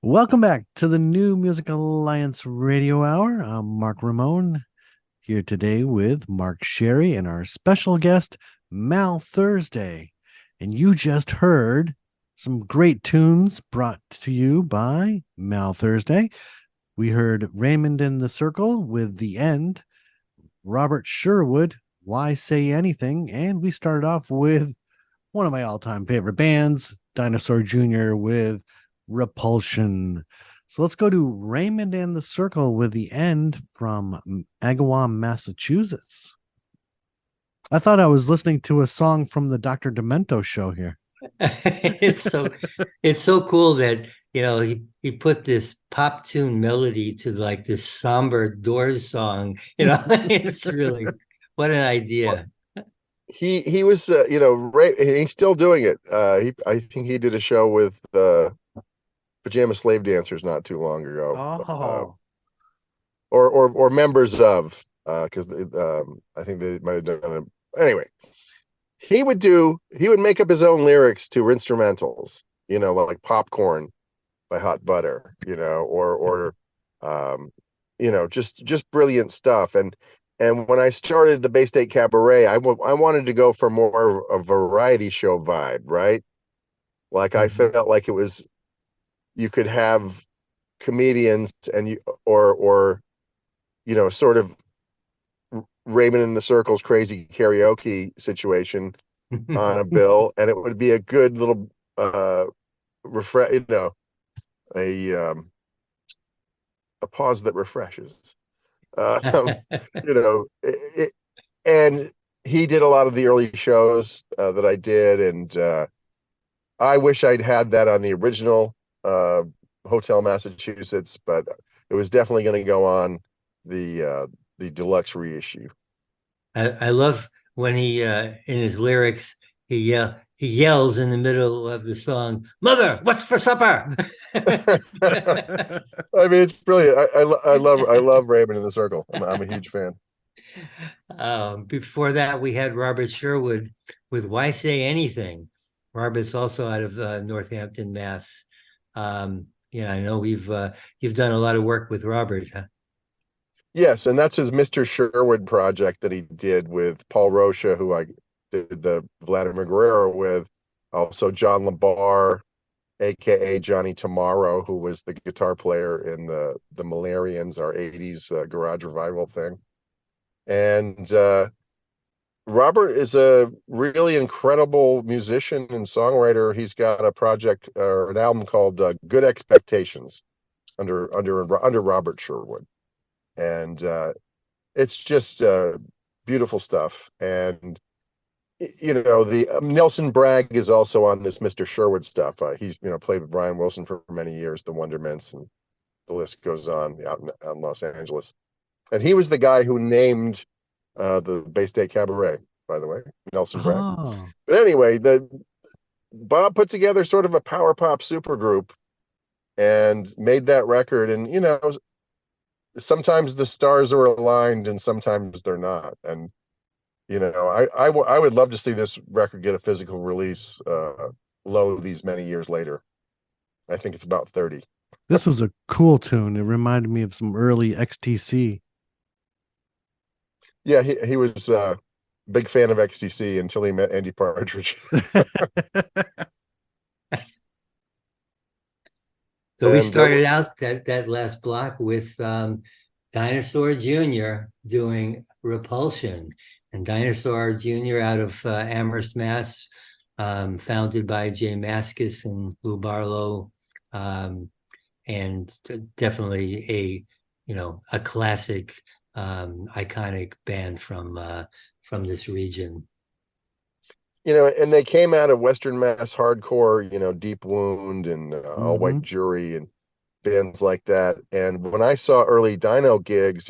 Welcome back to the New Music Alliance Radio Hour. I'm Mark Ramone here today with Mark Sherry and our special guest, Mal Thursday. And you just heard some great tunes brought to you by Mal Thursday. We heard Raymond in the Circle with The End, Robert Sherwood, Why Say Anything, and we started off with one of my all-time favorite bands, Dinosaur Jr. with Repulsion. So let's go to Raymond and the Circle with The End from Agawam, Massachusetts. I thought I was listening to a song from the Dr. Demento show here. it's so it's so cool that he put this pop tune melody to like this somber Doors song. It's really what an Well, idea. he was Ray, and he's still doing it. I think he did a show with Pajama Slave Dancers not too long ago. Oh, Or members of, because I think they might have done it. Anyway, he would make up his own lyrics to instrumentals, like Popcorn by Hot Butter, or just brilliant stuff. And when I started the Bay State Cabaret, I wanted to go for more of a variety show vibe, right? Like I felt like it was, you could have comedians and or sort of Raymond in the Circle's crazy karaoke situation on a bill, and it would be a good little refresh, a pause that refreshes. And he did a lot of the early shows that I did, and I wish I'd had that on the original Hotel Massachusetts, but it was definitely going to go on the deluxe reissue. I love when he in his lyrics he yells in the middle of the song, "Mother, what's for supper?" I mean, it's brilliant. I love Raymond in the Circle. I'm a huge fan. Before that, we had Robert Sherwood with "Why Say Anything." Robert's also out of Northampton, Mass. I know you've done a lot of work with Robert, huh? Yes, and that's his Mr. Sherwood project that he did with Paul Rocha, who I did the Vladimir Guerrero with. Also John LaBar, aka Johnny Tomorrow, who was the guitar player in the Malarians, our 80s garage revival thing. And Robert is a really incredible musician and songwriter. He's got a project or an album called Good Expectations under Robert Sherwood. And it's just beautiful stuff. And the Nelson Bragg is also on this Mr. Sherwood stuff. He's played with Brian Wilson for many years, the Wondermints, and the list goes on out in Los Angeles. And he was the guy who named the Bay State Cabaret, by the way, Nelson Bragg. oh. But anyway, Bob put together sort of a power pop supergroup and made that record. And sometimes the stars are aligned and sometimes they're not. And I would love to see this record get a physical release low these many years later. I think it's about 30. This was a cool tune. It reminded me of some early XTC. Yeah, he was a big fan of XTC until he met Andy Partridge. So we started out that last block with Dinosaur Jr. doing Repulsion, and Dinosaur Jr. out of Amherst, Mass, founded by Jay Mascis and Lou Barlow, and definitely a classic, iconic band from this region. And they came out of Western Mass hardcore, Deep Wound and All White Jury and bands like that. And when I saw early Dino gigs,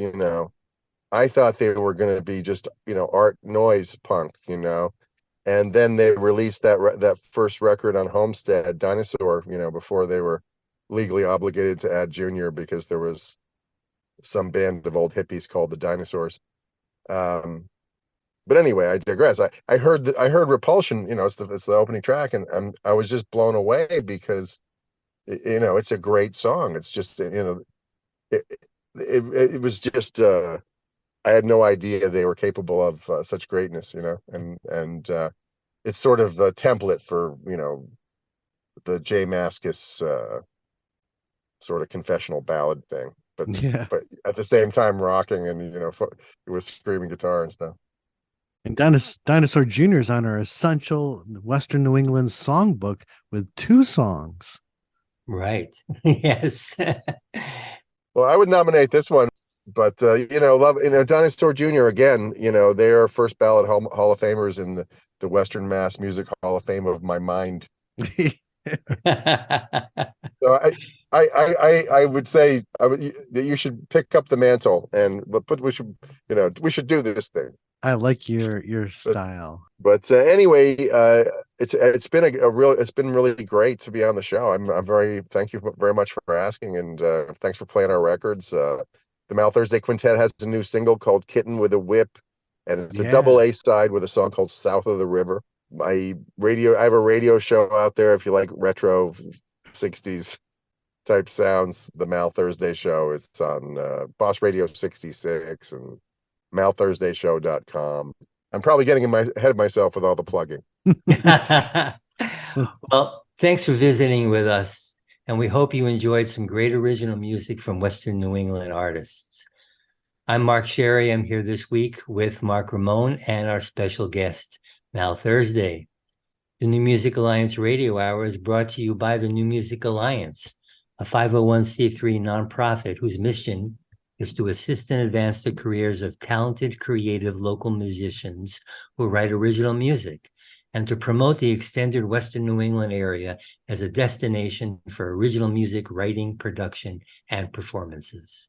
I thought they were going to be just, art noise punk, And then they released that first record on Homestead, Dinosaur, before they were legally obligated to add Junior because there was some band of old hippies called the Dinosaurs. But anyway, I digress. I heard Repulsion, it's the opening track, and I was just blown away because you know, it's a great song. It's just, you know, it was just, I had no idea they were capable of such greatness, you know, and it's sort of the template for, you know, the J Mascis sort of confessional ballad thing, Yeah. but at the same time rocking and, you know, with screaming guitar and stuff. And Dinosaur Jr. is on our essential Western New England songbook with 2 songs. Right. Yes. Well, I would nominate this one, but you know, Dinosaur Jr. again. You know, they are first ballot Hall of Famers in the Western Mass Music Hall of Fame of my mind. So I would say that you should pick up the mantle and we should, you know, we should do this thing. I like your style. But anyway, it's been it's been really great to be on the show. I'm very thank you very much for asking, and thanks for playing our records. The Mal Thursday Quintet has a new single called "Kitten with a Whip," and it's a double A side with a song called "South of the River." I have a radio show out there if you like retro 60s type sounds. The Mal Thursday show, it's on Boss Radio 66 and malthursdayshow.com. I'm probably getting ahead of myself with all the plugging. Well, thanks for visiting with us, and we hope you enjoyed some great original music from Western New England artists. I'm Mark Sherry. I'm here this week with Mark Ramone and our special guest, Mal Thursday. The New Music Alliance Radio Hour is brought to you by the New Music Alliance, a 501c3 nonprofit whose mission is to assist and advance the careers of talented, creative local musicians who write original music, and to promote the extended Western New England area as a destination for original music writing, production, and performances.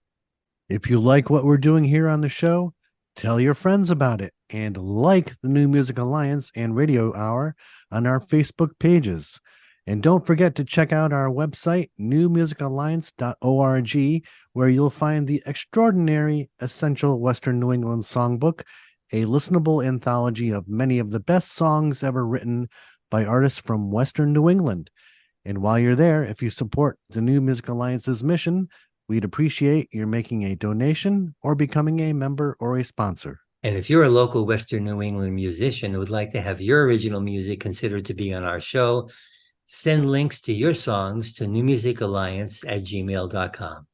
If you like what we're doing here on the show, tell your friends about it and like the New Music Alliance and Radio Hour on our Facebook pages. And don't forget to check out our website, newmusicalliance.org, where you'll find the extraordinary Essential Western New England Songbook, a listenable anthology of many of the best songs ever written by artists from Western New England. And while you're there, if you support the New Music Alliance's mission, we'd appreciate your making a donation or becoming a member or a sponsor. And if you're a local Western New England musician who would like to have your original music considered to be on our show, send links to your songs to newmusicalliance@gmail.com.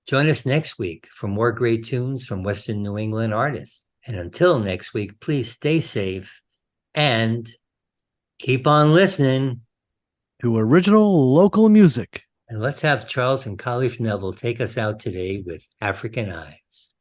Join us next week for more great tunes from Western New England artists. And until next week, please stay safe and keep on listening to original local music. And let's have Charles and Caliph Neville take us out today with African Eyes.